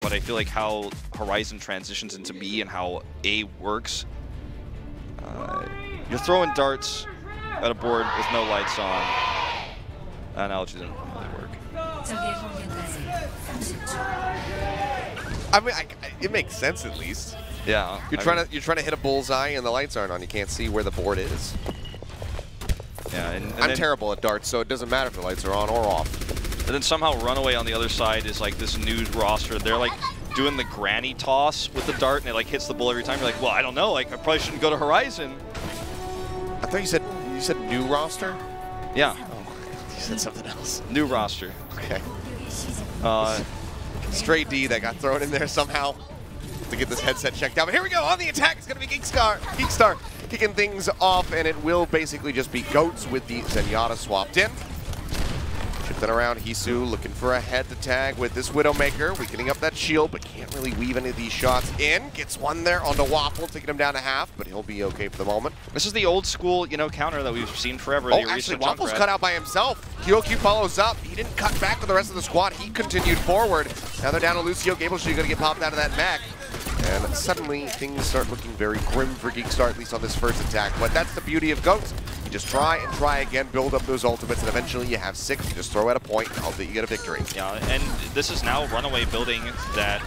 but I feel like how Horizon transitions into B and how A works, you're throwing darts at a board with no lights on. That analogy didn't really work. I mean, it makes sense at least. Yeah. You're trying to hit a bullseye and the lights aren't on. You can't see where the board is. Yeah, and I'm terrible at darts, so it doesn't matter if the lights are on or off. And then somehow RunAway on the other side is like this new roster. They're like doing the granny toss with the dart, and it like hits the bull every time. You're like, well, I don't know. Like, I probably shouldn't go to Horizon. I thought you said new roster. Yeah. Oh, you said something else. New roster. Okay. Stray D that got thrown in there somehow to get this headset checked out. But here we go, on the attack, it's going to be GEEKSTAR kicking things off, and it will basically just be GOATS with the Zenyatta swapped in. Shifting around, Hisu looking for a head to tag with this Widowmaker, weakening up that shield, but can't really weave any of these shots in. Gets one there onto Waffle, taking him down to half, but he'll be okay for the moment. This is the old school, you know, counter that we've seen forever. Oh, actually, Waffle's cut out by himself. Kyoku follows up. He didn't cut back with the rest of the squad. He continued forward. Now they're down to Lucio. Gable's going to get popped out of that mech. And suddenly, things start looking very grim for GEEKSTAR, at least on this first attack. But that's the beauty of GOATS. You just try and try again, build up those ultimates, and eventually you have 6. You just throw at a point and hope that you get a victory. Yeah, and this is now RunAway building that...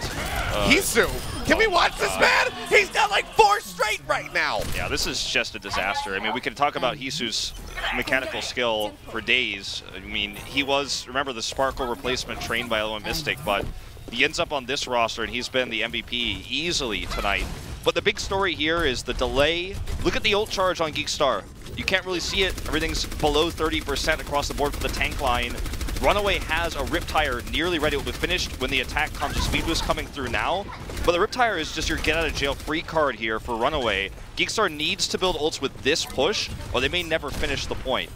Hisu! Can we watch this, man? He's got like 4 straight right now! Yeah, this is just a disaster. I mean, we can talk about Hisu's mechanical skill for days. I mean, he was, remember, the Sparkle replacement trained by Element Mystic, but he ends up on this roster, and he's been the MVP easily tonight. But the big story here is the delay. Look at the ult charge on GEEKSTAR. You can't really see it. Everything's below 30% across the board for the tank line. RunAway has a Riptire nearly ready. It will be finished when the attack comes. Speed boost coming through now. But the Riptire is just your get-out-of-jail-free card here for RunAway. GEEKSTAR needs to build ults with this push, or they may never finish the point.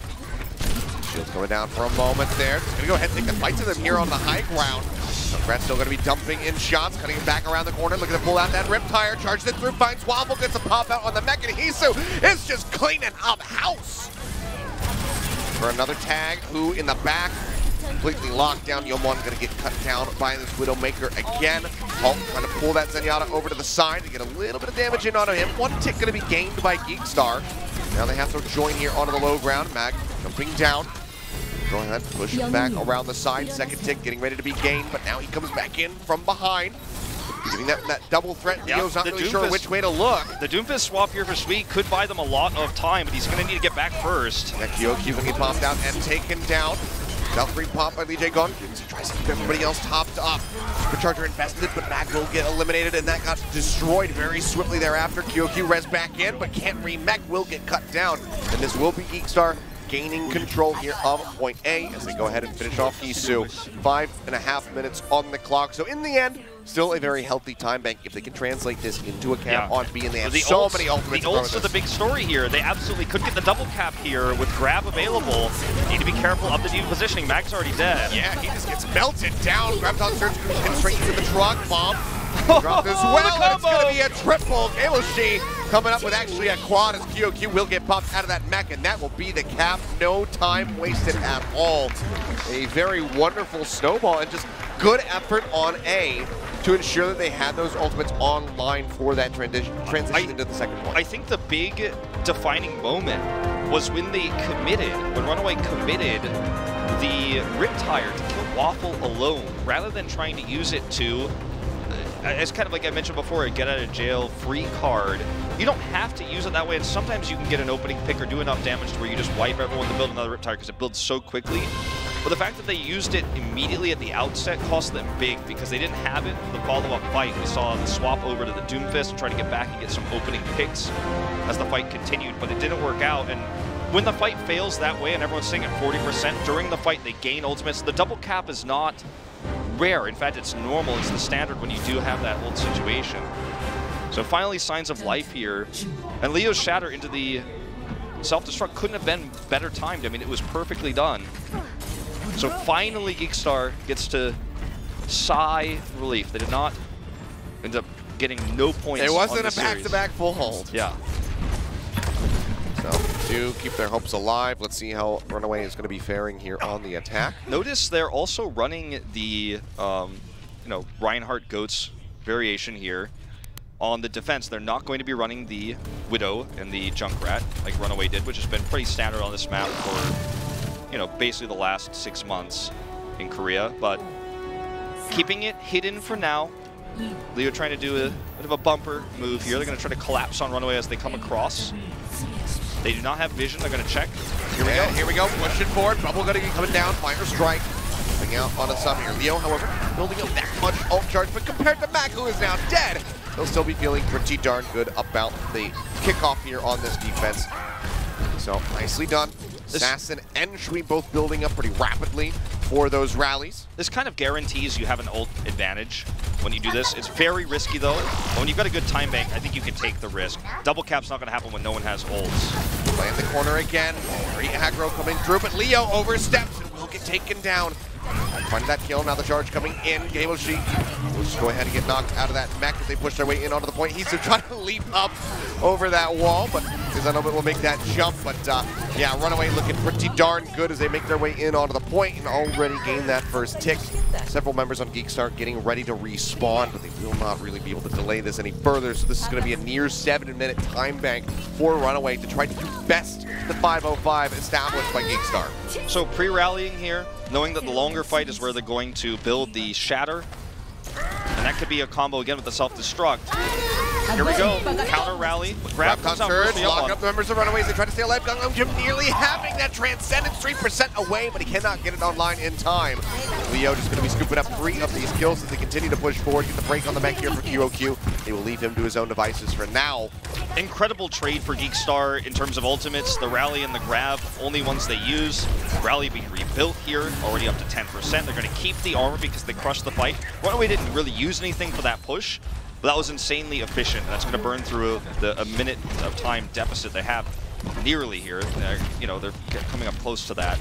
Shield's going down for a moment there. Just going to go ahead and take the fight to them here on the high ground. Junkrat's still going to be dumping in shots, cutting him back around the corner, looking to pull out that Riptire, charges it through, finds Waffle, gets a pop out on the mech, and Hisu is just cleaning up house. For another tag, who in the back, completely locked down. Yomon going to get cut down by this Widowmaker again. Hulk trying to pull that Zenyatta over to the side to get a little bit of damage in on him. 1 tick going to be gained by GEEKSTAR. Now they have to join here onto the low ground. Mag jumping down. Go ahead, push him back around the side. 2nd tick getting ready to be gained, but now he comes back in from behind. Giving that double threat. Leo's not really sure which way to look. The Doomfist swap here for Sweet could buy them a lot of time, but he's going to need to get back first. Yeah, Kyoku going to get popped out and taken down. Self-free pop by Lee Gun. He tries to keep everybody else topped up. Supercharger invested, but Mag will get eliminated, and that got destroyed very swiftly thereafter. Kyoku res back in, but can't re-mech, will get cut down. And this will be GEEKSTAR gaining control here of point A as they go ahead and finish off Hisu. 5.5 minutes on the clock. So in the end, still a very healthy time bank if they can translate this into a cap on B, and they have so many ultimates. The ults are the big story here. They absolutely could get the double cap here with grab available. Need to be careful of the deep positioning. Mag's already dead. Yeah, he just gets melted down. Grabs on surge, straight into the truck. Bomb. Drop as well, and it's going to be a triple. Galushi coming up with actually a quad as Kyoku will get popped out of that mech, and that will be the cap. No time wasted at all. A very wonderful snowball and just good effort on A to ensure that they had those ultimates online for that transition into the second point. I think the big defining moment was when they committed, when RunAway committed the Riptire to kill Waffle alone, rather than trying to use it to, as kind of like I mentioned before, a get-out-of-jail-free card. You don't have to use it that way, and sometimes you can get an opening pick or do enough damage to where you just wipe everyone to build another Riptire because it builds so quickly. But the fact that they used it immediately at the outset cost them big because they didn't have it for the follow-up fight. We saw the swap over to the Doomfist and try to get back and get some opening picks as the fight continued, but it didn't work out. And when the fight fails that way and everyone's sitting at 40%, during the fight they gain ultimates. The double cap is not rare. In fact, it's normal. It's the standard when you do have that old situation. So finally, signs of life here. And Leo's shatter into the self-destruct couldn't have been better timed. I mean, it was perfectly done. So finally, GEEKSTAR gets to sigh relief. They did not end up getting no points. It wasn't on a back-to-back full hold. Yeah. So, do keep their hopes alive. Let's see how RunAway is going to be faring here on the attack. Notice they're also running the Reinhardt Goats variation here. On the defense, they're not going to be running the Widow and the Junkrat like RunAway did, which has been pretty standard on this map for, basically the last 6 months in Korea. But keeping it hidden for now. Leo trying to do a bit of a bumper move here. They're going to try to collapse on RunAway as they come across. They do not have vision. They're going to check. Here we go. Pushing forward. Bubble going to be coming down. Fire strike. Coming out on a sub here. Leo, however, building up that much ult charge, but compared to Mac, who is now dead, they'll still be feeling pretty darn good about the kickoff here on this defense. So nicely done. Assassin and Shui both building up pretty rapidly for those rallies. This kind of guarantees you have an ult advantage when you do this. It's very risky though. But when you've got a good time bank, I think you can take the risk. Double cap's not going to happen when no one has ults. Play in the corner again. Very aggro coming through, but Leo oversteps and will get taken down. Finding that kill, now the charge coming in. Gaboshi will just go ahead and get knocked out of that mech as they push their way in onto the point. He's trying to leap up over that wall, but his element will make that jump. But yeah, RunAway looking pretty darn good as they make their way in onto the point and already gain that first tick. Several members on GEEKSTAR getting ready to respawn, but they will not really be able to delay this any further. So this is going to be a near 7-minute time bank for RunAway to try to do best the 505 established by GEEKSTAR. So pre-rallying here, knowing that the longer fight is where they're going to build the shatter. And that could be a combo again with the self-destruct. Here we go, counter rally. Grab comes out first, lock up the members of RunAway. They try to stay alive. Jim nearly having that Transcendence 3% away, but he cannot get it online in time. Leo just going to be scooping up 3 of these kills as they continue to push forward. Get the break on the mech here for QOQ. They will leave him to his own devices for now. Incredible trade for GEEKSTAR in terms of ultimates. The rally and the grab, only ones they use. Rally being rebuilt here, already up to 10%. They're going to keep the armor because they crushed the fight. RunAway didn't really use anything for that push, but that was insanely efficient. That's going to burn through a minute of time deficit they have nearly here. They're coming up close to that.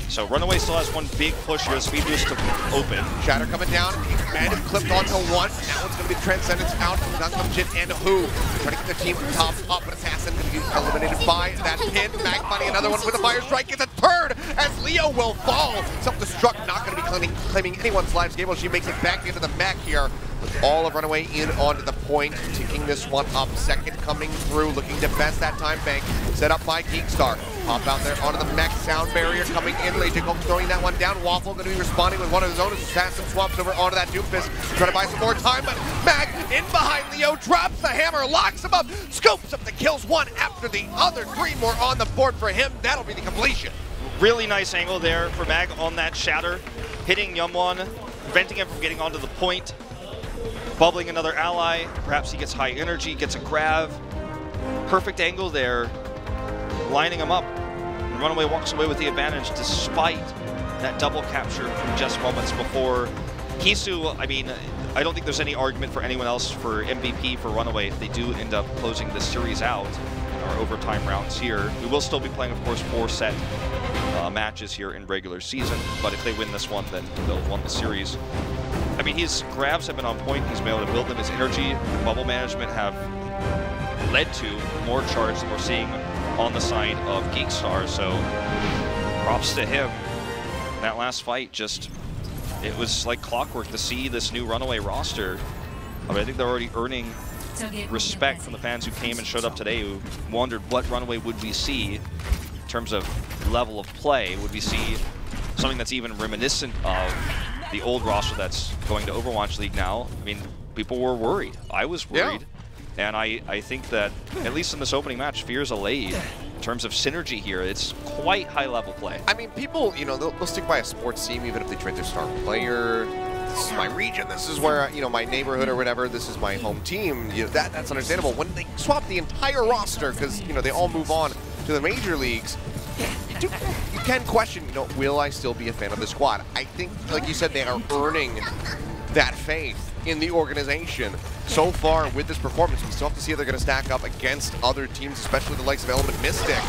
So RunAway still has one big push here, speed boost to open. Shatter coming down, man is clipped onto one. Now it's going to be Transcendence out from Gangnam Jin and Who. Trying to get the team top up, but Assassin going to be eliminated by that pin. Mag finding another one with a fire strike. Gets a third as Leo will fall. Self-destruct not going to be claiming anyone's lives. Gaboshi makes it back into the mech here. With all of RunAway in onto the point, ticking this one up. Second coming through, looking to best that time bank. Set up by GEEKSTAR. Pop out there onto the mech. Sound barrier coming in. Jacob throwing that one down. Waffle going to be responding with one of his own as Assassin swaps over onto that Doomfist. Trying to buy some more time, but Mag in behind Leo. Drops the hammer, locks him up, scoops up the kills one after the other. 3 more on the board for him. That'll be the completion. Really nice angle there for Mag on that shatter. Hitting Yumwon, preventing him from getting onto the point. Bubbling another ally, perhaps he gets high energy, gets a grab. Perfect angle there, lining him up. And RunAway walks away with the advantage despite that double capture from just moments before. Hisu, I mean, I don't think there's any argument for anyone else for MVP for RunAway if they do end up closing this series out in our overtime rounds here. We will still be playing, of course, 4-set matches here in regular season, but if they win this one, then they'll have won the series. I mean, his grabs have been on point. He's been able to build them. His energy and bubble management have led to more charge than we're seeing on the side of GEEKSTAR. So props to him. That last fight, it was like clockwork to see this new RunAway roster. I mean, I think they're already earning respect from the fans who came and showed up today, who wondered what RunAway would we see in terms of level of play. Would we see something that's even reminiscent of the old roster that's going to Overwatch League now? I mean, people were worried. I was worried. Yeah. And I think that, at least in this opening match, fears allayed in terms of synergy here. It's quite high-level play. I mean, people, they'll stick by a sports team even if they trade their star player. This is my region. This is where, my neighborhood or whatever. This is my home team. That's understandable. When they swap the entire roster, because, they all move on to the major leagues, you can question, will I still be a fan of the squad? I think, like you said, they are earning that faith in the organization. So far with this performance, we still have to see if they're going to stack up against other teams, especially the likes of Element Mystic.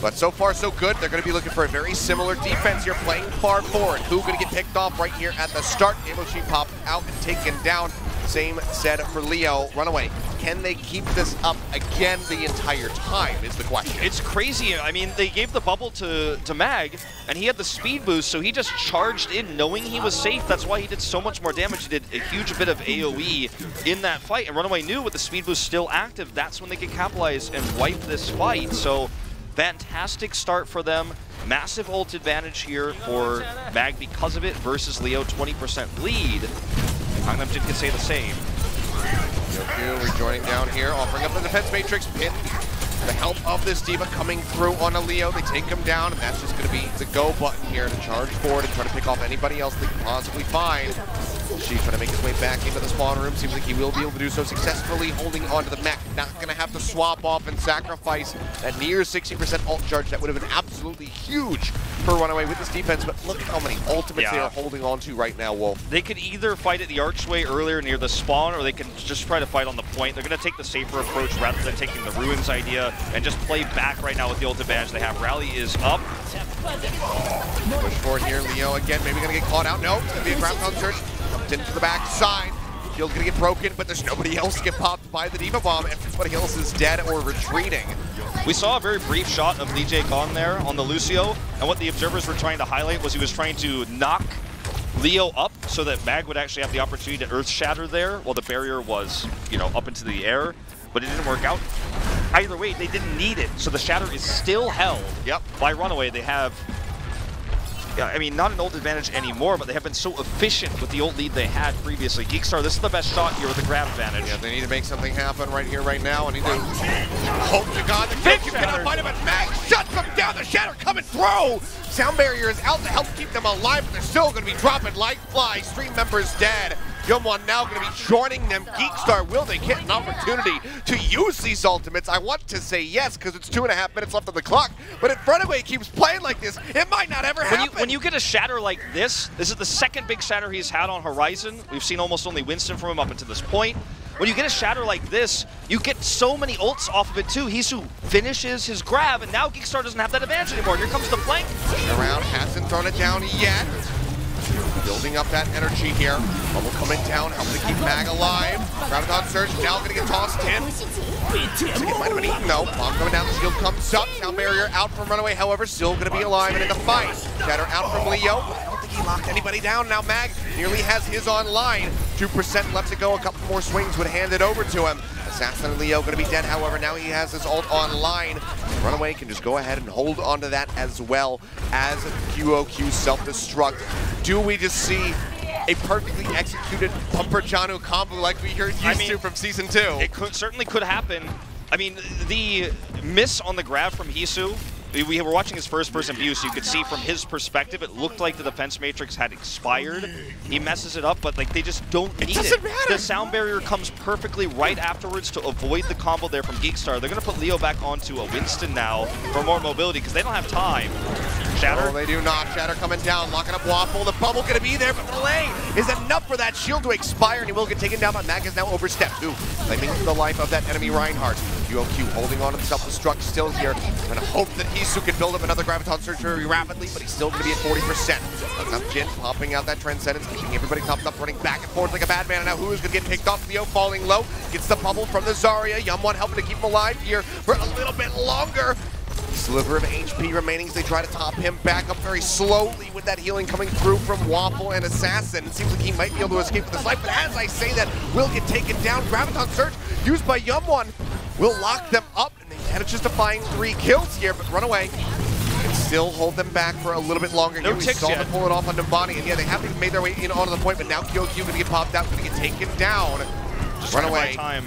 But so far, so good. They're going to be looking for a very similar defense here, playing far forward. Who going to get picked off right here at the start? Gaboshi popped out and taken down. Same said for Leo. RunAway, can they keep this up again the entire time is the question. It's crazy. I mean, they gave the bubble to Mag, and he had the speed boost, so he just charged in knowing he was safe. That's why he did so much more damage. He did a huge bit of AoE in that fight, and RunAway knew with the speed boost still active, that's when they could capitalize and wipe this fight. So fantastic start for them. Massive ult advantage here for Mag because of it versus Leo, 20% lead. Gangnam Jin could say the same. GeekStar rejoining down here, offering up the defense matrix, pinned. The help of this D.Va coming through on a Leo. They take him down, and that's just going to be the go button here to charge forward and try to pick off anybody else they can possibly find. She's trying to make his way back into the spawn room. Seems like he will be able to do so successfully, holding onto the mech. Not going to have to swap off and sacrifice that near 60% ult charge. That would have been absolutely huge for RunAway with this defense, but look at how many ultimates they are holding on to right now, Wolf. They could either fight at the archway earlier near the spawn, or they can just try to fight on the point. They're going to take the safer approach rather than taking the Ruins idea and just play back right now with the ult advantage they have. Rally is up. Push forward here, Leo again, maybe going to get caught out. No, it's going to be a graviton surge. Comes into the back side. Shield's going to get broken, but there's nobody else to get popped by the D.Va bomb. Everybody else is dead or retreating. We saw a very brief shot of Lee Jae-gon there on the Lucio, and what the observers were trying to highlight was he was trying to knock Leo up so that Mag would actually have the opportunity to earth shatter there while the barrier was, you know, up into the air, but it didn't work out. Either way, they didn't need it, so the shatter is still held by RunAway. They have, I mean, not an ult advantage anymore, but they have been so efficient with the ult lead they had previously. GeekStar, this is the best shot here with the grab advantage. Yeah, they need to make something happen right here, right now. I need to hope to God the kick cannot find him, but Mag shuts them down. The shatter coming through. Sound barrier is out to help keep them alive, but they're still going to be dropping light fly. Stream members dead. Yeomwon now going to be joining them. GeekStar, will they get an opportunity to use these ultimates? I want to say yes, because it's 2.5 minutes left on the clock, but if RunAway keeps playing like this, it might not ever happen. When you get a shatter like this is the second big shatter he's had on Horizon. We've seen almost only Winston from him up until this point. When you get a shatter like this, you get so many ults off of it too. Hisu finishes his grab, and now GeekStar doesn't have that advantage anymore. Here comes the flank. Around, hasn't thrown it down yet. Building up that energy here. Bubble coming down, helping to keep Mag alive. Graviton Surge now going to get tossed in. It might have been eaten though. Bomb coming down, the shield comes up. Sound barrier out from RunAway, however, still going to be alive and in the fight. Shatter out from Leo. I don't think he locked anybody down. Now Mag nearly has his online. 2% left to go. A couple more swings would hand it over to him. Assassin and Leo going to be dead, however, now he has his ult online. RunAway can just go ahead and hold on to that as well as QOQ self-destruct. Do we just see a perfectly executed Bumper Janu combo like we heard used to from Season 2? It certainly could happen. I mean, the miss on the grab from Hisu, we were watching his first-person view, so you could see from his perspective, it looked like the defense matrix had expired. He messes it up, but like they just don't need it. Doesn't matter. The sound barrier comes perfectly right afterwards to avoid the combo there from GeekStar. They're going to put Leo back onto a Winston now for more mobility because they don't have time. Shatter. Oh, they do not. Shatter coming down, locking up Waffle. The bubble going to be there, but the delay is enough for that shield to expire, and he will get taken down, but Mag is now overstepped. Ooh, claiming the life of that enemy Reinhardt. QOQ holding on to the self-destruct still here, and hope that Hisu can build up another Graviton Surge very rapidly, but he's still going to be at 40%. Enough Jin popping out that Transcendence, keeping everybody topped up, running back and forth like a bad man, and now who is going to get picked off? Leo falling low, gets the bubble from the Zarya. Yeomwon helping to keep him alive here for a little bit longer. Sliver of HP remaining as they try to top him back up very slowly with that healing coming through from Waffle and Assassin. It seems like he might be able to escape with his life, but as I say that, will get taken down. Graviton Surge used by Yeomwon will lock them up, and they manages to find 3 kills here, but RunAway can still hold them back for a little bit longer. No here we saw them pull it off on Navani, and yeah, they haven't even made their way in onto the point, but now QOQ going to get popped out, going to get taken down. Just RunAway, time.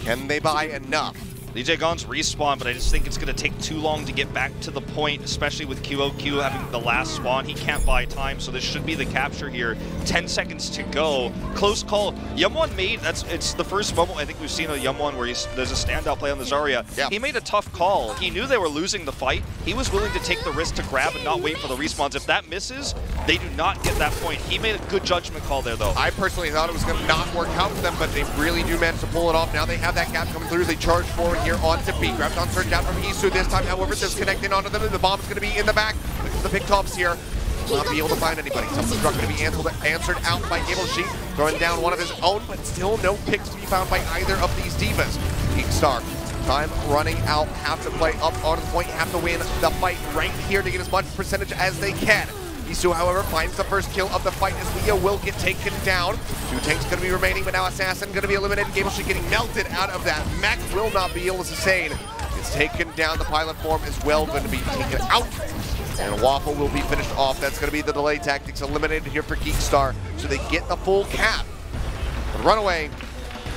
Can they buy enough? Lee Jae-gon's respawn, but I just think it's going to take too long to get back to the point, especially with QOQ having the last spawn. He can't buy time, so this should be the capture here. 10 seconds to go. Close call. Yeomwon made, it's the first moment I think we've seen of Yeomwon where there's a standout play on the Zarya. Yeah. He made a tough call. He knew they were losing the fight. He was willing to take the risk to grab and not wait for the respawns. If that misses, they do not get that point. He made a good judgment call there, though. I personally thought it was going to not work out for them, but they really do manage to pull it off. Now they have that gap coming through. They charge forward here onto B. Graviton Surge out from Hisu this time, however, disconnecting onto them, and the bomb's going to be in the back. Look at the pick tops here. Will not be able to find anybody. Self-destruct going to be answered out by Gable Sheet. throwing down one of his own, but still no picks to be found by either of these divas. GEEKSTAR, time running out, have to play up on the point, have to win the fight right here to get as much percentage as they can. Isu, however, finds the first kill of the fight as Leo will get taken down. 2 tanks going to be remaining, but now Assassin going to be eliminated. Gamesheet getting melted out of that. Mac will not be able to sustain. It's taken down. The pilot form as well going to be taken out. And Waffle will be finished off. That's going to be the delay tactics eliminated here for GEEKSTAR, so they get the full cap. But RunAway,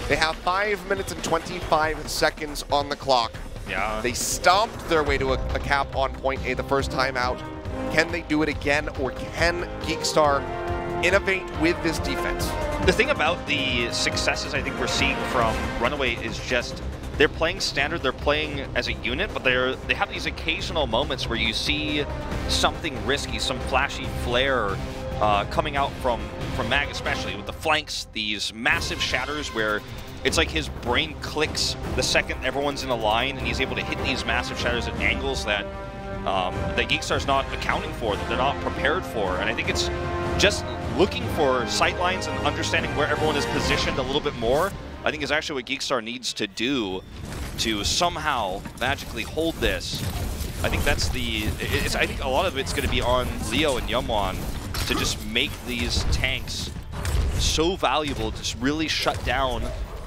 they have 5 minutes and 25 seconds on the clock. Yeah. They stomped their way to a cap on point A the first time out. Can they do it again, or can GEEKSTAR innovate with this defense? The thing about the successes I think we're seeing from RunAway is just they're playing standard, they're playing as a unit, but they have these occasional moments where you see something risky, some flashy flare coming out from Mag, especially with the flanks, these massive shatters where it's like his brain clicks the second everyone's in a line, and he's able to hit these massive shatters at angles that GEEKSTAR's not accounting for, that they're not prepared for. And I think it's just looking for sightlines and understanding where everyone is positioned a little bit more, I think is actually what GEEKSTAR needs to do to somehow magically hold this. I think that's I think a lot of it's going to be on Leo and Yeomwon to just make these tanks so valuable, to just really shut down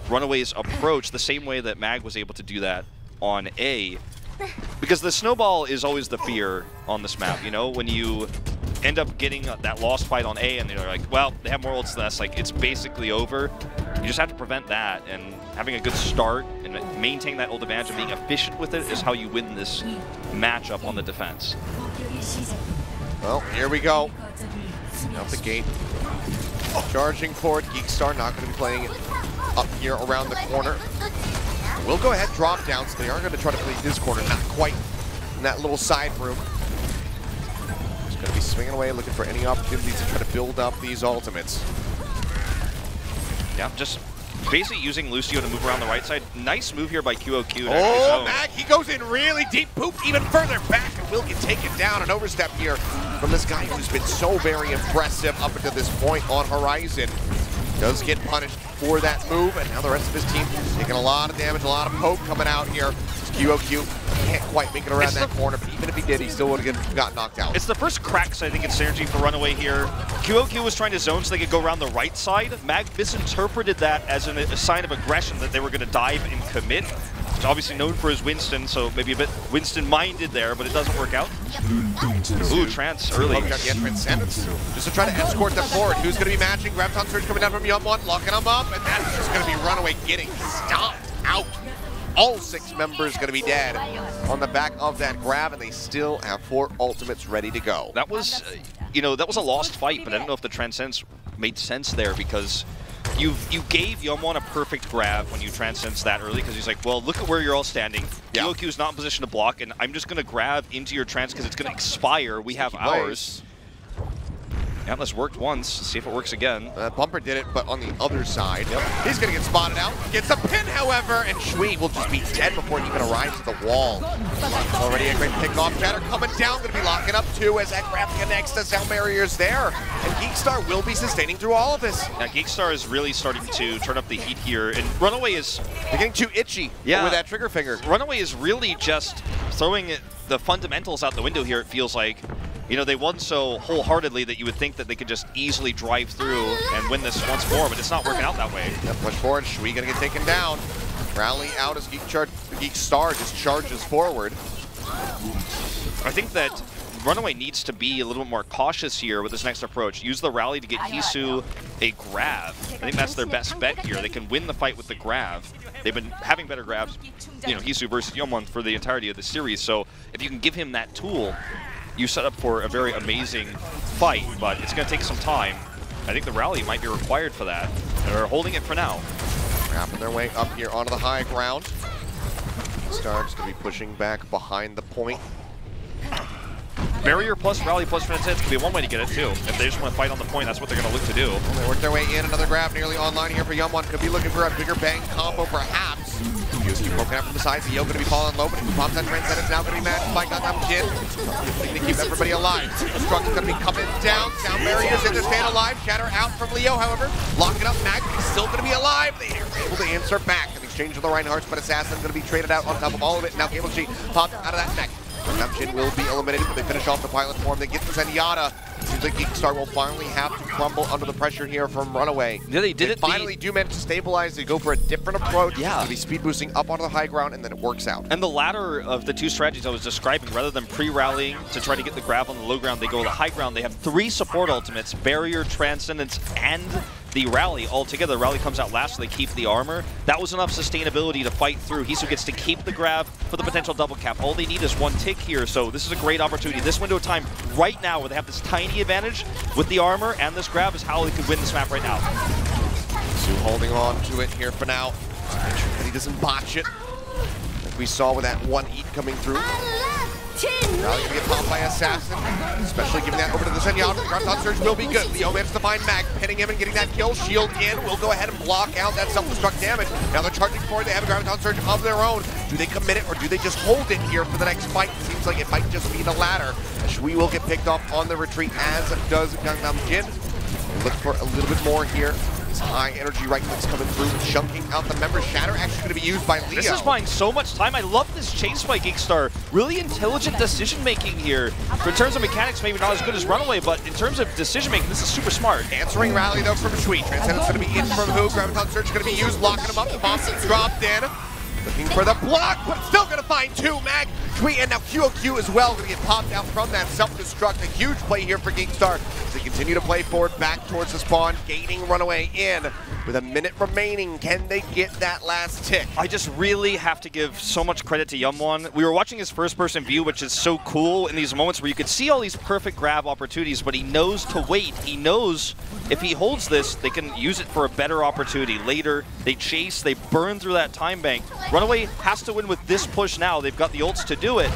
RunAway's approach the same way that Mag was able to do that on A. Because the snowball is always the fear on this map, you know? When you end up getting that lost fight on A and they're like, well, they have more ults than us, like, it's basically over. You just have to prevent that, and having a good start and maintaining that ult advantage and being efficient with it is how you win this matchup on the defense. Well, here we go. Out the gate. Charging forward, GEEKSTAR not going to be playing up here around the corner. We'll go ahead, drop down, so they are going to try to play this corner, not quite in that little side room. Just going to be swinging away, looking for any opportunities to try to build up these ultimates. Yeah, just basically using Lucio to move around the right side. Nice move here by QOQ. Oh, Mag, he goes in really deep, pooped even further back, and will get taken down. An overstep here from this guy who's been so very impressive up until this point on Horizon. Does get punished for that move, and now the rest of his team taking a lot of damage, a lot of poke coming out here. QOQ can't quite make it around that corner, but even if he did, he still would have got knocked out. It's the first cracks, I think, in synergy for RunAway here. QOQ was trying to zone so they could go around the right side. Mag misinterpreted that as a sign of aggression, that they were going to dive and commit. He's obviously known for his Winston, so maybe a bit Winston-minded there, but it doesn't work out. Ooh, Trance early. Got the entrance just to try to escort them forward. Who's going to be matching? Graviton Surge coming down from Yeomwon, locking him up, and that's just going to be RunAway getting stomped out. All 6 members going to be dead on the back of that grab, and they still have 4 ultimates ready to go. That was, you know, that was a lost fight, but I don't know if the Transcendence made sense there, because you gave Yeomwon a perfect grab when you Transcendence that early, because he's like, well, look at where you're all standing. Yeah. QOQ is not in position to block, and I'm just going to grab into your Trance because it's going to expire. We have ours. Yeah, this worked once. See if it works again. Bumper did it, but on the other side. Yep. He's going to get spotted out. Gets a pin, however, and Shui will just be dead before he even arrives at the wall. Already a great pickoff. Shatter coming down. Going to be locking up, too, as that grab connects. The sound barrier's there. And GEEKSTAR will be sustaining through all of this. Now, GEEKSTAR is really starting to turn up the heat here. And RunAway is... They're getting too itchy with that trigger finger. RunAway is really just throwing the fundamentals out the window here, it feels like. You know, they won so wholeheartedly that you would think that they could just easily drive through and win this once more, but it's not working out that way. Yep, push forward. Shui gonna get taken down. Rally out as GEEKSTAR just charges forward. I think that RunAway needs to be a little bit more cautious here with this next approach. Use the rally to get Hisu a grab. I think that's their best bet here. They can win the fight with the grab. They've been having better grabs, you know, Hisu versus Yeomwon for the entirety of the series. So if you can give him that tool, you set up for a very amazing fight, but it's going to take some time. I think the rally might be required for that. They're holding it for now. Wrapping their way up here onto the high ground. Starts to be pushing back behind the point. barrier plus rally plus transcendence could be one way to get it too. If they just want to fight on the point, that's what they're going to look to do. Well, they work their way in. Another grab nearly online here for Youngwon. Could be looking for a bigger bang combo, perhaps. Yusuke poking out from the side. Zio going to be falling low, but he pops that transcendence. Now going to be matched by Gangnam Jin. Something to keep everybody alive. The struggle's going to be coming down. Sound barriers in there, staying alive. Shatter out from Leo, however. Locking up Mag. He's still going to be alive. They are able to answer back in exchange for the Reinhardts, but Assassin's going to be traded out on top of all of it. Now Cable G popped out of that neck. Redemption will be eliminated, but they finish off the pilot form. They get the Zenyatta. Seems like GEEKSTAR will finally have to crumble under the pressure here from RunAway. Yeah, they finally do manage to stabilize. They go for a different approach. Yeah. They'll be speed boosting up onto the high ground, and then it works out. And the latter of the two strategies I was describing, rather than pre-rallying to try to get the grab on the low ground, they go to the high ground. They have 3 support ultimates, Barrier, Transcendence, and the rally all together. The rally comes out last, so they keep the armor. That was enough sustainability to fight through. Hisu gets to keep the grab for the potential double cap. All they need is 1 tick here, so this is a great opportunity. This window of time right now where they have this tiny advantage with the armor and this grab is how they could win this map right now. Hisu holding on to it here for now. Make sure that he doesn't botch it. Like we saw with that 1 eat coming through. Now he's going to get popped by Assassin, especially giving that over to the Zenyatta. The Ground Surge will be good. Leo manages to find Mag, pinning him and getting that kill. Shield in, will go ahead and block out that self-destruct damage. Now they're charging for it. They have a Ground Surge of their own. Do they commit it or do they just hold it here for the next fight? It seems like it might just be the latter. Shui will get picked off on the retreat, as does Gangnam Jin. Look for a little bit more here. This high energy right that's coming through, chunking out the members. Shatter actually going to be used by Leo. This is buying so much time. I love this chase by GEEKSTAR. Really intelligent decision making here. In terms of mechanics, maybe not as good as RunAway, but in terms of decision making, this is super smart. Answering rally though from Shui. Transcendence going to be in from who? Graviton Surge going to be used, locking him up. The bomb dropped in. Looking for the block, but still going to find 2. Mag, Shui, and now QOQ as well going to get popped out from that self-destruct. A huge play here for GEEKSTAR as they continue to play forward back towards the spawn, gaining RunAway in. With a minute remaining, can they get that last tick? I just really have to give so much credit to Youngwon. We were watching his first-person view, which is so cool in these moments where you could see all these perfect grab opportunities, but he knows to wait. He knows if he holds this, they can use it for a better opportunity later. They chase, they burn through that time bank. RunAway has to win with this push now. They've got the ults to do it.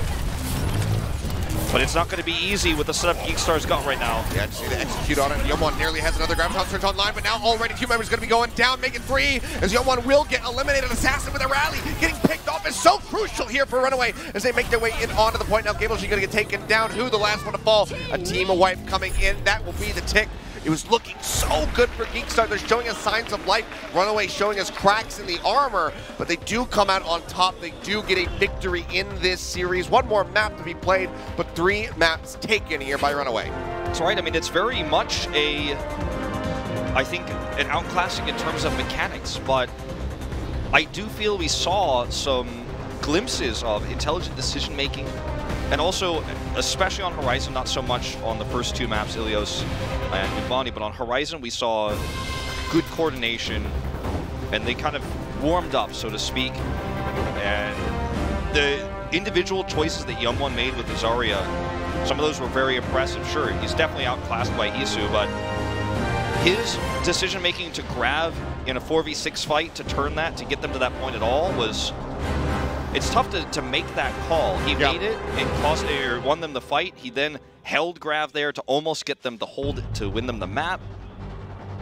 But it's not going to be easy with the setup GEEKSTAR's got right now. Yeah, just need to execute on it. Youngwon nearly has another Graviton Surge online, but now already 2 members going to be going down, making 3, as Youngwon will get eliminated. Assassin with a rally, getting picked off is so crucial here for RunAway as they make their way in onto the point. Now Gable G going to get taken down. Who, the last one to fall? A team of wife coming in. That will be the tick. It was looking so good for GEEKSTAR. They're showing us signs of life. RunAway showing us cracks in the armor, but they do come out on top. They do get a victory in this series. 1 more map to be played, but 3 maps taken here by RunAway. That's right. I mean, it's very much I think, an outclassing in terms of mechanics, but I do feel we saw some glimpses of intelligent decision-making, and also, especially on Horizon, not so much on the first 2 maps, Achilios and Ubani, but on Horizon we saw good coordination, and they kind of warmed up, so to speak. And the individual choices that Youngwon made with the Zarya, some of those were very impressive. Sure, he's definitely outclassed by Hisu, but his decision-making to grab in a 4v6 fight, to turn that, to get them to that point at all, was... It's tough to make that call. He made it, it won them the fight. He then held Grav there to almost get them to hold it, to win them the map.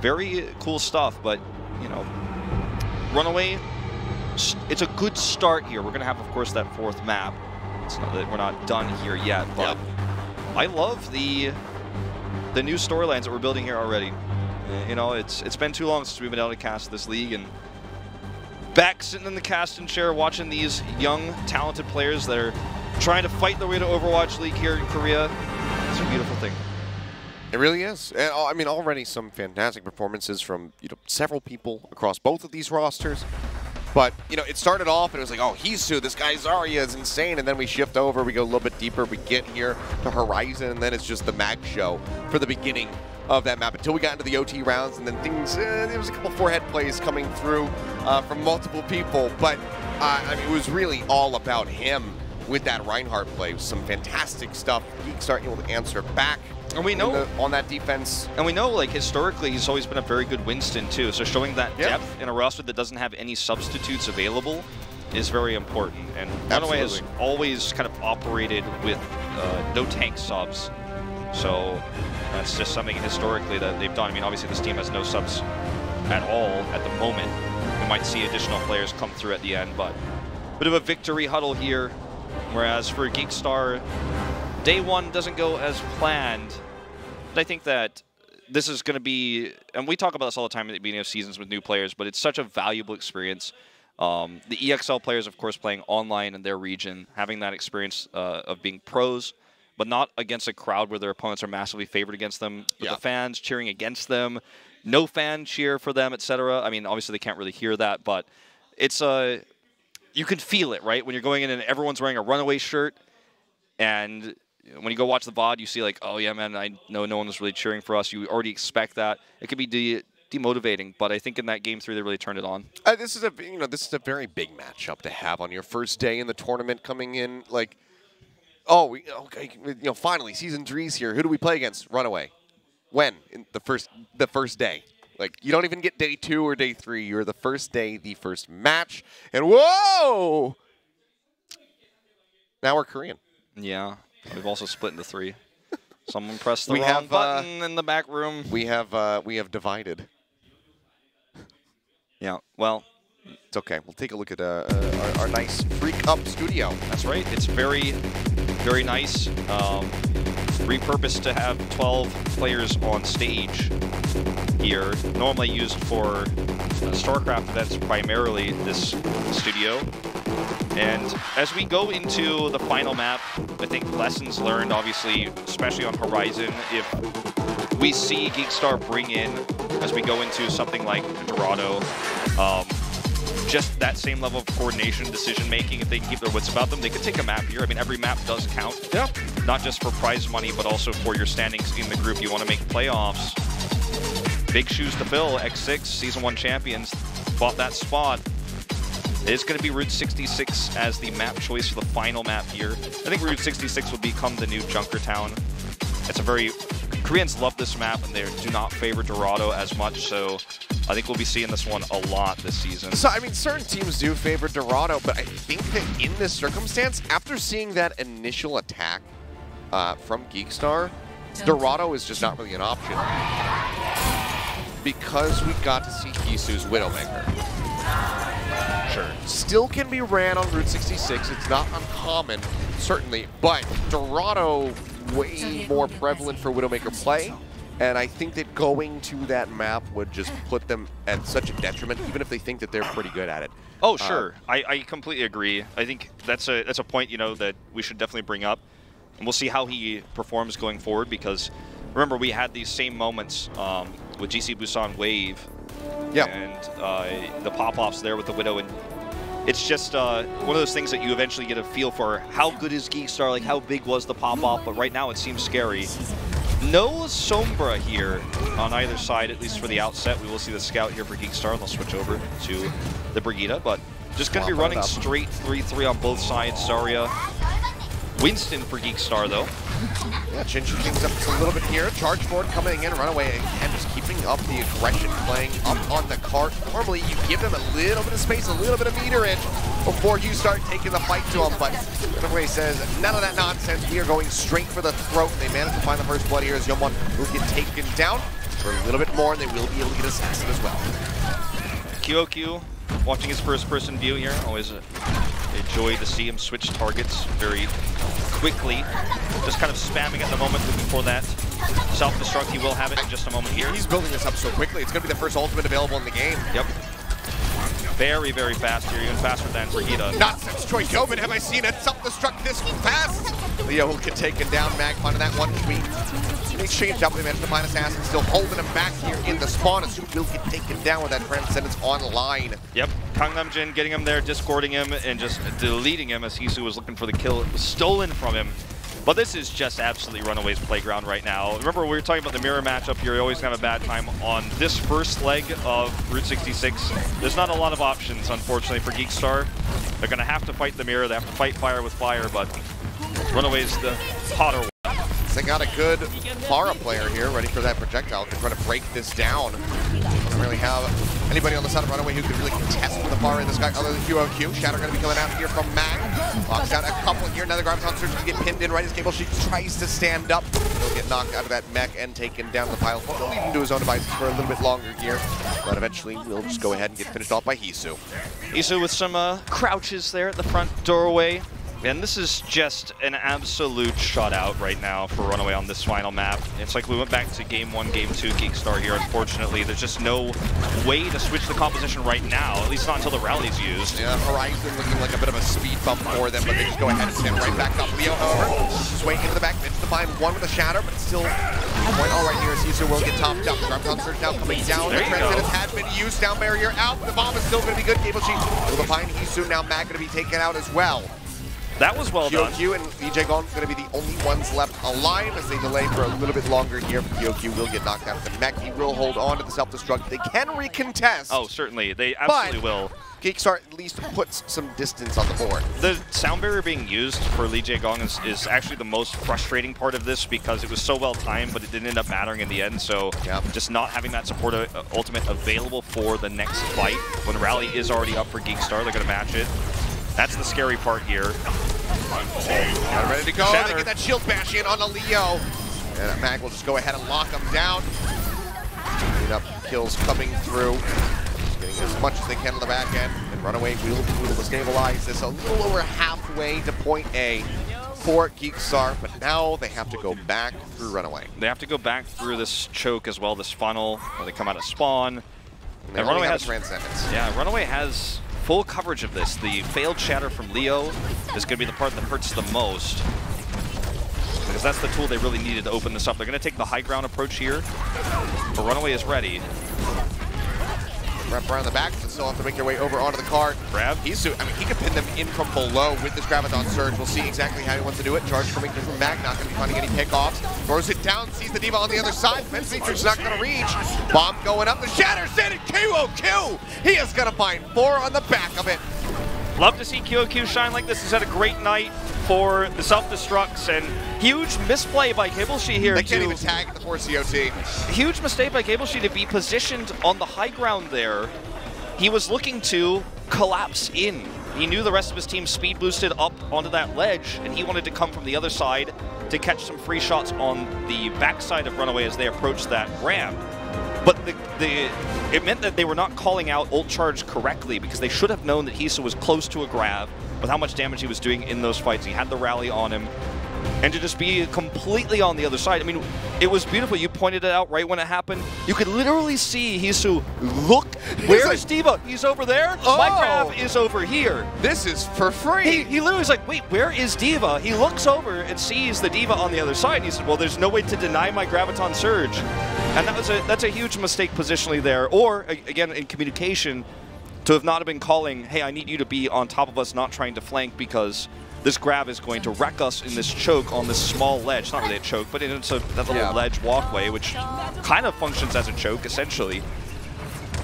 Very cool stuff, but, you know, RunAway, it's a good start here. We're going to have, of course, that 4th map. It's not that we're not done here yet, but I love the new storylines that we're building here already. You know, it's been too long since we've been able to cast this league, and back sitting in the casting chair watching these young, talented players that are trying to fight their way to Overwatch League here in Korea. It's a beautiful thing. It really is. And, I mean, already some fantastic performances from, you know, several people across both of these rosters. But, you know, it started off and it was like, oh, Hisu, this guy Zarya is insane. And then we shift over, we go a little bit deeper, we get here to Horizon, and then it's just the Mag show for the beginning of that map until we got into the OT rounds, and then things, there was a couple forehead plays coming through from multiple people, but I mean, it was really all about him with that Reinhardt play. Some fantastic stuff. GEEKSTAR able to answer back. And we know on that defense. And we know, like, historically, he's always been a very good Winston, too. So showing that depth in a roster that doesn't have any substitutes available is very important, and RunAway has always kind of operated with no tank subs, so that's just something historically that they've done. I mean, obviously this team has no subs at all at the moment. We might see additional players come through at the end, but a bit of a victory huddle here, whereas for GEEKSTAR, day one doesn't go as planned, but I think that this is going to be, and we talk about this all the time at the beginning of seasons with new players, but it's such a valuable experience. The EXL players, of course, playing online in their region, having that experience of being pros, but not against a crowd where their opponents are massively favored against them, with the fans cheering against them, no fan cheer for them, etc. I mean, obviously they can't really hear that, but it's you can feel it, right? When you're going in and everyone's wearing a RunAway shirt, and when you go watch the VOD, you see like, oh yeah, man, I know no one was really cheering for us. You already expect that. It could be demotivating, but I think in that game 3 they really turned it on. This is a this is a very big matchup to have on your first day in the tournament, coming in like, oh, okay, finally season 3's here. Who do we play against? RunAway. When? In the first day. Like, you don't even get day 2 or day 3. You're the first day, the first match, and whoa! Now we're Korean. Yeah, we've also split into 3. Someone pressed the wrong button in the back room. We have divided. Yeah, well, it's okay. We'll take a look at our nice Freak Up studio. That's right. It's very, very nice. Repurposed to have 12 players on stage here. Normally used for StarCraft events primarily, this studio. And as we go into the final map, I think lessons learned, obviously, especially on Horizon, if we see GEEKSTAR bring in, as we go into something like Dorado, just that same level of coordination, decision-making, if they can keep their wits about them, they could take a map here. I mean, every map does count. Yeah. Not just for prize money, but also for your standings in the group. You want to make playoffs. Big shoes to fill. X6, Season 1 champions, bought that spot. It's going to be Route 66 as the map choice for the final map here. I think Route 66 will become the new Junkertown. It's a very... Koreans love this map, and they do not favor Dorado as much, so I think we'll be seeing this one a lot this season. So, I mean, certain teams do favor Dorado, but I think that in this circumstance, after seeing that initial attack from GEEKSTAR, Dorado is just not really an option. Because we got to see Hisu's Widowmaker. Sure. Still can be ran on Route 66. It's not uncommon, certainly, but Dorado way more prevalent for Widowmaker play, and I think that going to that map would just put them at such a detriment, even if they think that they're pretty good at it. Oh, sure. I completely agree. I think that's a point, you know, that we should definitely bring up, and we'll see how he performs going forward, because remember, we had these same moments with GC Busan Wave, and the pop-offs there with the Widow, and it's just one of those things that you eventually get a feel for how good is GEEKSTAR, like how big was the pop-off, but right now it seems scary. No Sombra here on either side, at least for the outset. We will see the Scout here for GEEKSTAR, and they'll switch over to the Brigitte, but just going to be running straight 3-3 on both sides. Zarya, Winston for GEEKSTAR, though. Yeah, changing things up just a little bit here. Charge forward coming in, RunAway again, just keeping up the aggression, playing up on the cart. Normally, you give them a little bit of space, a little bit of meter in before you start taking the fight to them, but RunAway says, none of that nonsense. We are going straight for the throat. They managed to find the first blood here as Yeonwon will get taken down for a little bit more, and they will be able to get Assassin as well. QOQ, watching his first-person view here, always a joy to see him switch targets very quickly. Just kind of spamming at the moment, looking for that self-destruct. He will have it in just a moment here. He's building this up so quickly. It's going to be the first ultimate available in the game. Yep. Very, very fast here, even faster than Brigitte. Not since Troy Tobin have I seen a self-destruct this fast. Leo will get taken down. Mag finding that one tweet. In exchange up, they managed to find Assassin, still holding him back here in the spawn as he will get taken down with that Transcendence online. Yep, Kang Namjin getting him there, discording him, and just deleting him as Hisu was looking for the kill. It was stolen from him. But this is just absolutely RunAway's playground right now. Remember, we were talking about the mirror matchup here. You always have a bad time on this first leg of Route 66. There's not a lot of options, unfortunately, for GEEKSTAR. They're going to have to fight the mirror. They have to fight fire with fire, but RunAway's the hotter one. They got a good Pharah player here, ready for that projectile. Can try to break this down. Doesn't really have anybody on the side of RunAway who could really contest with the Pharah in this guy other than QOQ. Shatter going to be coming out here from Mag. Locks out a couple here. Another Graviton Surge to get pinned in right as Cable Sheet tries to stand up. He'll get knocked out of that mech and taken down the pile. He'll lead him to his own devices for a little bit longer here. But eventually, we'll just go ahead and get finished off by Hisu. Hisu with some crouches there at the front doorway. And this is just an absolute shutout right now for RunAway on this final map. It's like we went back to Game 1, Game 2 GEEKSTAR here, unfortunately. There's just no way to switch the composition right now, at least not until the rally's used. Yeah, Horizon looking like a bit of a speed bump for them, but they just go ahead and stand right back up. Leo, however, just waiting into the back, manages to find one with a shatter, but still point all right here as Hisu will get topped up. Graviton Surge now coming down. The transit has been used. Down barrier out. The bomb is still going to be good. Cable Sheet will find Hisu. Now Mag going to be taken out as well. That was well done. QOQ and EJ Gong going to be the only ones left alive as they delay for a little bit longer here. QOQ will get knocked out of the mech. He will hold on to the self-destruct. They can recontest. Oh, certainly. They absolutely will. GEEKSTAR at least puts some distance on the board. The sound barrier being used for Lee Jae-gong is actually the most frustrating part of this because it was so well timed, but it didn't end up mattering in the end. So just not having that support ultimate available for the next fight. When Rally is already up for GEEKSTAR, they're going to match it. That's the scary part here. Ready to go. Shatter. They get that shield bash in on the Leo. And Mag will just go ahead and lock him down. Clean up kills coming through. Just getting as much as they can on the back end. And RunAway will be able to stabilize this a little over halfway to point A for GEEKSTAR. But now they have to go back through RunAway. They have to go back through this choke as well, this funnel, where they come out of spawn. And RunAway has Transcendence. Yeah, RunAway has full coverage of this. The failed shatter from Leo is going to be the part that hurts the most, because that's the tool they really needed to open this up. They're going to take the high ground approach here, but RunAway is ready. Wrap around the back, but still have to make their way over onto the card. Grab. Hisu, I mean, he can pin them in from below with this Graviton Surge. We'll see exactly how he wants to do it. Charge coming through from Mag, not going to be finding any pickoffs. Throws it down, sees the Diva on the other side. Fence Matrix not going to reach. Bomb going up, the Shatter's in, and QOQ! He is going to find 4 on the back of it. Love to see QOQ shine like this. He's had a great night for the self-destructs, and huge misplay by Cable Sheet here. They can't even tag the 4 COT. Huge mistake by Cable Sheet to be positioned on the high ground there. He was looking to collapse in. He knew the rest of his team speed boosted up onto that ledge, and he wanted to come from the other side to catch some free shots on the backside of RunAway as they approached that ramp. But it meant that they were not calling out ult charge correctly, because they should have known that Hisu was close to a grab with how much damage he was doing in those fights. He had the rally on him. And to just be completely on the other side, I mean, it was beautiful. You pointed it out right when it happened. You could literally see Hisu look. Where's Diva? He's over there. Oh. My grab is over here. This is for free. He literally was like, wait, where is Diva? He looks over and sees the Diva on the other side. And he said, well, there's no way to deny my Graviton Surge. And that's a huge mistake positionally there. Or, again, in communication, to have not been calling, hey, I need you to be on top of us, not trying to flank, because this grab is going to wreck us in this choke on this small ledge. It's not really a choke, but it's a little ledge walkway, which kind of functions as a choke, essentially. You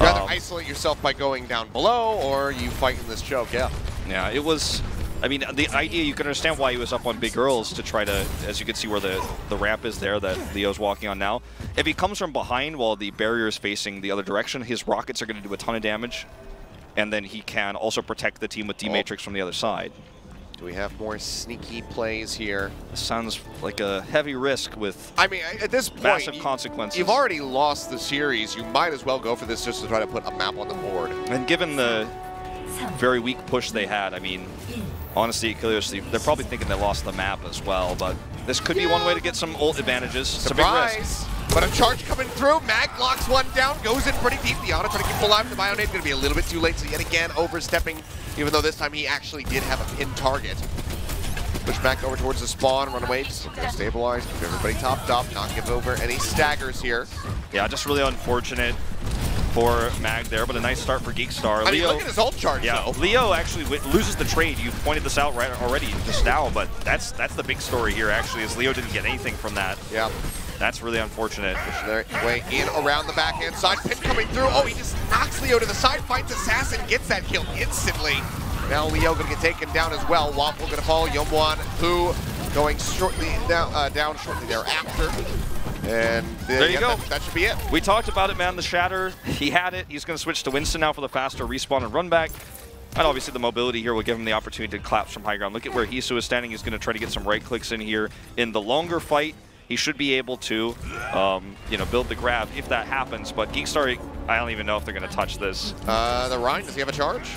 either isolate yourself by going down below, or you fight in this choke, Yeah, it was, I mean, the idea, you can understand why he was up on Big Earls to try to, as you can see where the ramp is there that Leo's walking on now. If he comes from behind while the barrier is facing the other direction, his rockets are going to do a ton of damage, and then he can also protect the team with D-Matrix from the other side. Do we have more sneaky plays here? This sounds like a heavy risk with, I mean, at this point, massive consequences. You've already lost the series. You might as well go for this just to try to put a map on the board. And given the very weak push they had, I mean, honestly, Achilios, they're probably thinking they lost the map as well, but this could be one way to get some ult advantages. Surprise! It's a big risk. But a charge coming through. Mag locks one down, goes in pretty deep. The auto trying to keep alive. The Bionade going to be a little bit too late, so yet again overstepping, even though this time he actually did have a pinned target. Push back over towards the spawn. RunAway just looking to stabilize. Keep everybody topped up. Not give over any staggers here. Yeah, just really unfortunate for Mag there, but a nice start for GEEKSTAR. I mean, look at his ult charge, though. Leo actually loses the trade. You pointed this out right already just now, but that's the big story here, actually, is Leo didn't get anything from that. Yeah. That's really unfortunate. Pushing their way in around the backhand side. Pin coming through. Oh, he just knocks Leo to the side, finds Assassin, gets that kill instantly. Now Leo going to get taken down as well. Waffle going to fall. Yomwan, who going shortly down shortly thereafter. And there you go. That should be it. We talked about it, man. The Shatter, he had it. He's going to switch to Winston now for the faster respawn and run back. And obviously the mobility here will give him the opportunity to collapse from high ground. Look at where Hisu is standing. He's going to try to get some right clicks in here. In the longer fight, he should be able to, you know, build the grab if that happens. But GEEKSTAR, I don't even know if they're going to touch this. The Ryan, does he have a charge?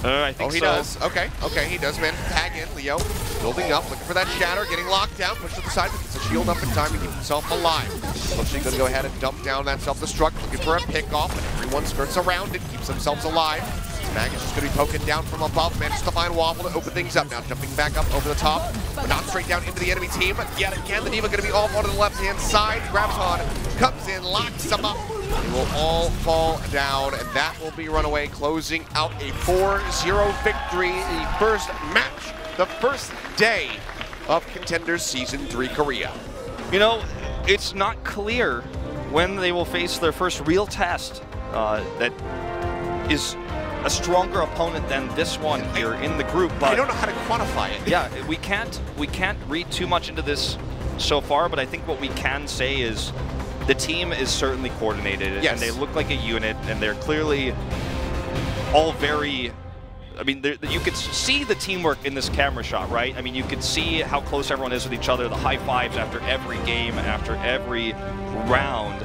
I think he does. Okay, he does manage to tag in. Leo building up, looking for that Shatter, getting locked down, pushed to the side, gets a shield up in time to keep himself alive. Pushing, going to go ahead and dump down that self-destruct, looking for a pick-off, and everyone skirts around it, keeps themselves alive. Mag is just going to be poking down from above, manages to find Waffle to open things up. Now jumping back up over the top, but not straight down into the enemy team. Yet again, the D.Va going to be all onto the left-hand side. Grabs on, comes in, locks them up. They will all fall down, and that will be RunAway closing out a 4-0 victory. The first match, the first day of Contenders Season 3 Korea. You know, it's not clear when they will face their first real test that is a stronger opponent than this one here in the group. But I don't know how to quantify it. Yeah, we can't read too much into this so far, but I think what we can say is the team is certainly coordinated, and they look like a unit, and they're clearly all very, I mean, you could see the teamwork in this camera shot, right? I mean, you could see how close everyone is with each other, the high fives after every game, after every round.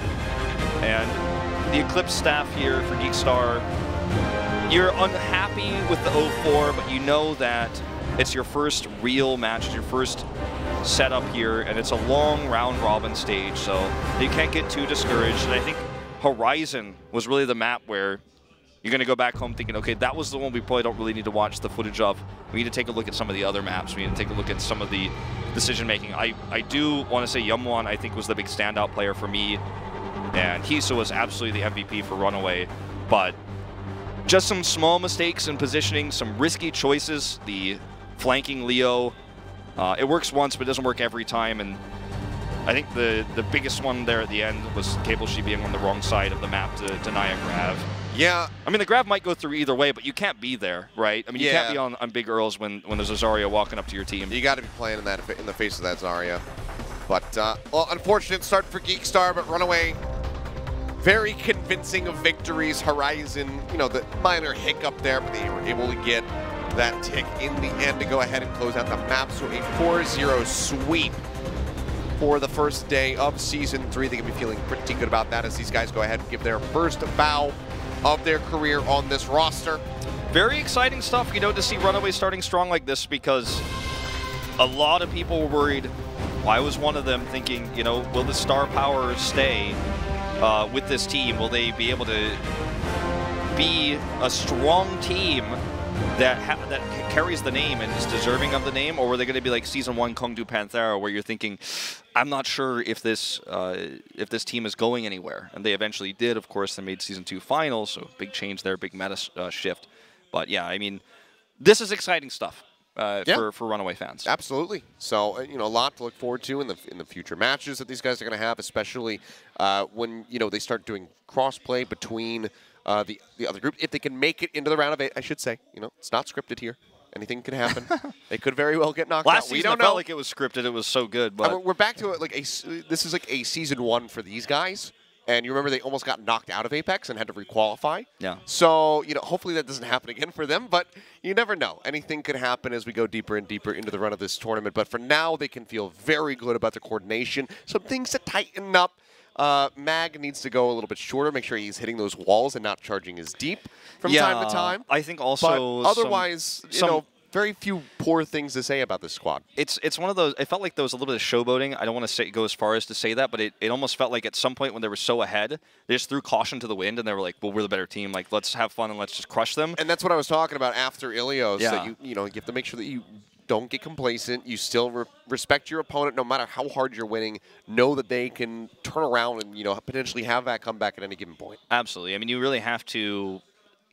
And the Eclipse staff here for GEEKSTAR, you're unhappy with the 0-4, but you know that it's your first real match, it's your first setup here, and it's a long round-robin stage, so you can't get too discouraged. And I think Horizon was really the map where you're going to go back home thinking, okay, that was the one we probably don't really need to watch the footage of. We need to take a look at some of the other maps. We need to take a look at some of the decision-making. I do want to say Yumwan, I think, was the big standout player for me, and Hisu was absolutely the MVP for RunAway, but just some small mistakes in positioning, some risky choices, the flanking Leo. It works once, but it doesn't work every time, and I think the biggest one there at the end was Cable-She being on the wrong side of the map to deny a grab. Yeah. I mean, the grab might go through either way, but you can't be there, right? I mean, you can't be on Big Earls when there's a Zarya walking up to your team. You got to be playing in the face of that Zarya. But, well, unfortunate start for GEEKSTAR, but RunAway, very convincing of victories. Horizon, you know, the minor hiccup there, but they were able to get that tick in the end to go ahead and close out the map. So a 4-0 sweep for the first day of Season 3. They can be feeling pretty good about that as these guys go ahead and give their first bow of their career on this roster. Very exciting stuff, you know, to see RunAway starting strong like this, because a lot of people were worried. I was one of them, thinking, you know, will the star power stay with this team? Will they be able to be a strong team that carries the name and is deserving of the name, or were they going to be like Season 1 Kongdu Panthera, where you're thinking, I'm not sure if this team is going anywhere? And they eventually did. Of course, they made Season 2 finals, so big change there, big meta shift. But yeah, I mean, this is exciting stuff for RunAway fans. Absolutely. So you know, a lot to look forward to in the future matches that these guys are going to have, especially when they start doing crossplay between the other group, if they can make it into the round of 8. I should say, it's not scripted here. Anything can happen. They could very well get knocked out. Last season, I felt like it was scripted. It was so good. But we're back to it. Like this is like a Season 1 for these guys. And you remember they almost got knocked out of Apex and had to requalify. Yeah. So hopefully that doesn't happen again for them. But you never know. Anything could happen as we go deeper and deeper into the run of this tournament. But for now, they can feel very good about their coordination. Some things to tighten up. Mag needs to go a little bit shorter, make sure he's hitting those walls and not charging as deep from time to time. I think also but otherwise, very few poor things to say about this squad. It's one of those, it felt like there was a little bit of showboating. I don't want to go as far as to say that, but it almost felt like at some point when they were so ahead, they just threw caution to the wind and they were like, well, we're the better team. Like, let's have fun and let's just crush them. And that's what I was talking about after Achilios. Yeah. That you have to make sure that you don't get complacent. You still respect your opponent no matter how hard you're winning. Know that they can turn around and potentially have that comeback at any given point. Absolutely. I mean, you really have to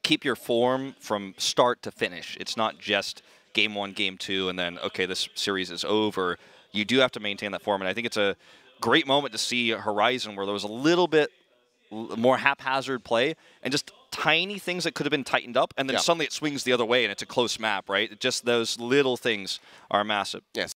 keep your form from start to finish. It's not just Game 1, Game 2, and then, okay, this series is over. You do have to maintain that form, and I think it's a great moment to see Horizon where there was a little bit more haphazard play and just tiny things that could have been tightened up, and then suddenly it swings the other way and it's a close map, right? Just those little things are massive. Yes.